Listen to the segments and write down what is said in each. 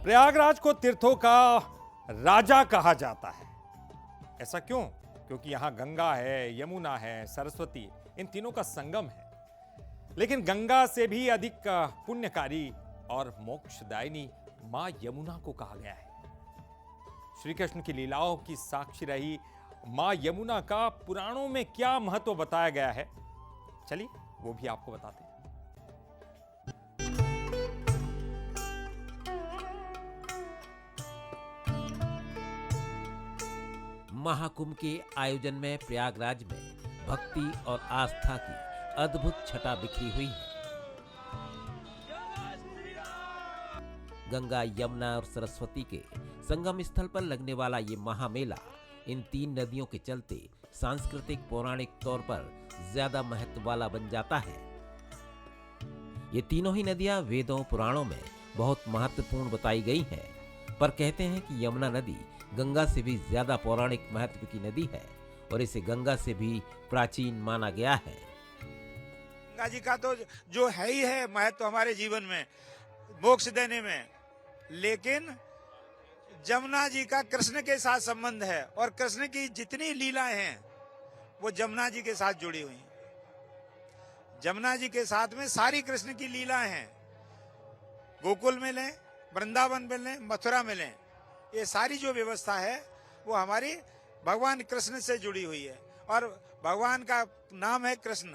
प्रयागराज को तीर्थों का राजा कहा जाता है। ऐसा क्यों? क्योंकि यहां गंगा है, यमुना है, सरस्वती, इन तीनों का संगम है। लेकिन गंगा से भी अधिक पुण्यकारी और मोक्षदायिनी मां यमुना को कहा गया है। श्री कृष्ण की लीलाओं की साक्षी रही मां यमुना का पुराणों में क्या महत्व बताया गया है, चलिए वो भी आपको बताते हैं। महाकुंभ के आयोजन में प्रयागराज में भक्ति और आस्था की अद्भुत छटा बिखरी हुई है। गंगा, यमुना और सरस्वती के संगम स्थल पर लगने वाला ये महामेला इन तीन नदियों के चलते सांस्कृतिक पौराणिक तौर पर ज्यादा महत्व वाला बन जाता है। ये तीनों ही नदियां वेदों पुराणों में बहुत महत्वपूर्ण बताई गई हैं, पर कहते हैं कि यमुना नदी गंगा से भी ज्यादा पौराणिक महत्व की नदी है और इसे गंगा से भी प्राचीन माना गया है। गंगा जी का तो जो है ही है महत्व हमारे जीवन में, मोक्ष देने में, लेकिन जमुना जी का कृष्ण के साथ संबंध है और कृष्ण की जितनी लीलाएं हैं वो जमुना जी के साथ जुड़ी हुई हैं। जमुना जी के साथ में सारी कृष्ण की लीलाएं हैं। गोकुल में लें, वृंदावन में लें, मथुरा में लें, ये सारी जो व्यवस्था है वो हमारी भगवान कृष्ण से जुड़ी हुई है। और भगवान का नाम है कृष्ण।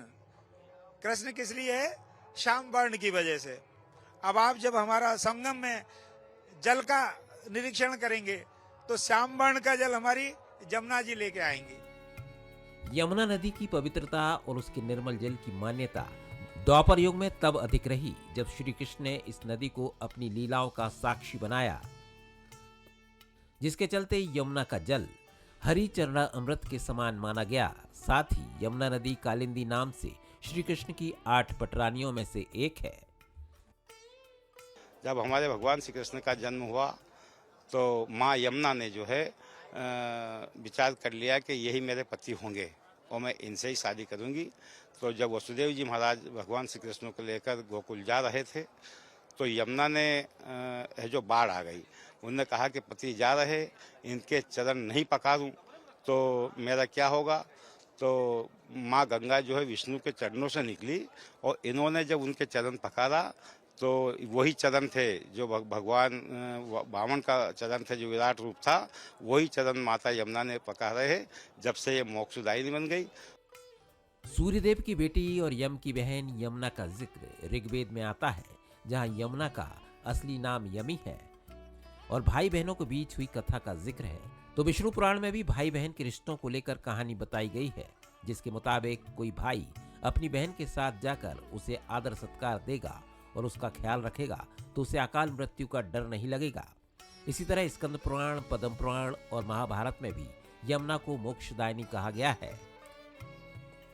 कृष्ण किस लिए है? श्याम वर्ण की वजह से। अब आप जब हमारा संगम में जल का निरीक्षण करेंगे तो श्याम वर्ण का जल हमारी जमुना जी लेके आएंगे। यमुना नदी की पवित्रता और उसके निर्मल जल की मान्यता द्वापर युग में तब अधिक रही जब श्री कृष्ण ने इस नदी को अपनी लीलाओं का साक्षी बनाया, जिसके चलते यमुना का जल हरि चरणा अमृत के समान माना गया। साथ ही यमुना नदी कालिंदी नाम से श्री कृष्ण की 8 पटरानियों में से एक है। जब हमारे भगवान श्री कृष्ण का जन्म हुआ तो माँ यमुना ने जो है विचार कर लिया कि यही मेरे पति होंगे और मैं इनसे ही शादी करूंगी। तो जब वसुदेव जी महाराज भगवान श्री कृष्ण को लेकर गोकुल जा रहे थे तो यमुना ने जो बाढ़ आ गई, उन्होंने कहा कि पति जा रहे, इनके चरण नहीं पखारूं तो मेरा क्या होगा। तो माँ गंगा जो है विष्णु के चरणों से निकली और इन्होंने जब उनके चरण पखारा तो वही चरण थे जो भगवान वामन का चरण थे, जो विराट रूप था, वही चरण माता यमुना ने पखारे हैं। जब से ये मोक्षदायिनी बन गई। सूर्यदेव की बेटी और यम की बहन यमुना का जिक्र ऋग्वेद में आता है, जहां यमुना का असली नाम यमी है और भाई बहनों के बीच हुई कथा का जिक्र है। तो विष्णु पुराण में भी भाई बहन के रिश्तों को लेकर कहानी बताई गई है, जिसके मुताबिक कोई भाई अपनी बहन के साथ जाकर उसे आदर सत्कार देगा और उसका ख्याल रखेगा तो उसे अकाल मृत्यु का डर नहीं लगेगा। इसी तरह स्कंद पुराण, पद्म पुराण और महाभारत में भी यमुना को मोक्षदायिनी कहा गया है।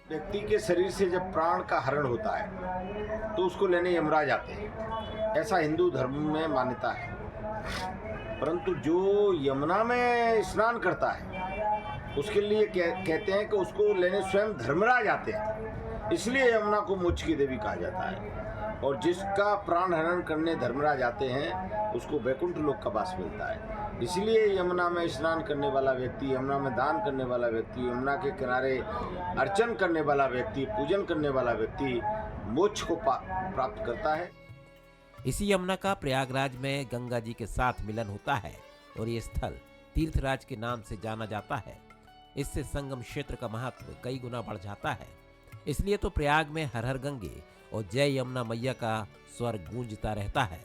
व्यक्ति के शरीर से जब प्राण का हरण होता है तो उसको लेने यमराज आते हैं, ऐसा हिंदू धर्म में मान्यता है। परंतु जो यमुना में स्नान करता है उसके लिए कहते हैं कि उसको लेने स्वयं धर्मराज आते हैं, इसलिए यमुना को मोक्ष की देवी कहा जाता है। और जिसका प्राण हरण करने धर्मराज आते हैं उसको वैकुंठ लोक का वास मिलता है। इसलिए यमुना में स्नान करने वाला व्यक्ति, यमुना में दान करने वाला व्यक्ति, यमुना के किनारे अर्चन करने वाला व्यक्ति, पूजन करने वाला व्यक्ति मोक्ष को प्राप्त करता है। इसी यमुना का प्रयागराज में गंगा जी के साथ मिलन होता है और ये स्थल तीर्थराज के नाम से जाना जाता है। इससे संगम क्षेत्र का महत्व कई गुना बढ़ जाता है। इसलिए तो प्रयाग में हर हर गंगे और जय यमुना मैया का स्वर गूंजता रहता है।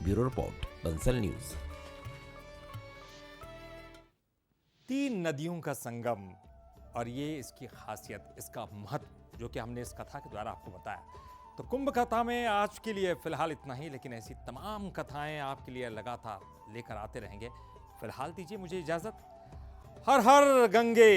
Bureau report, Bansal news. 3 नदियों का संगम और ये इसकी खासियत, इसका महत्व जो कि हमने इस कथा के द्वारा आपको बताया। तो कुंभ कथा में आज के लिए फिलहाल इतना ही, लेकिन ऐसी तमाम कथाएं आपके लिए लगातार लेकर आते रहेंगे। फिलहाल दीजिए मुझे इजाजत। हर हर गंगे।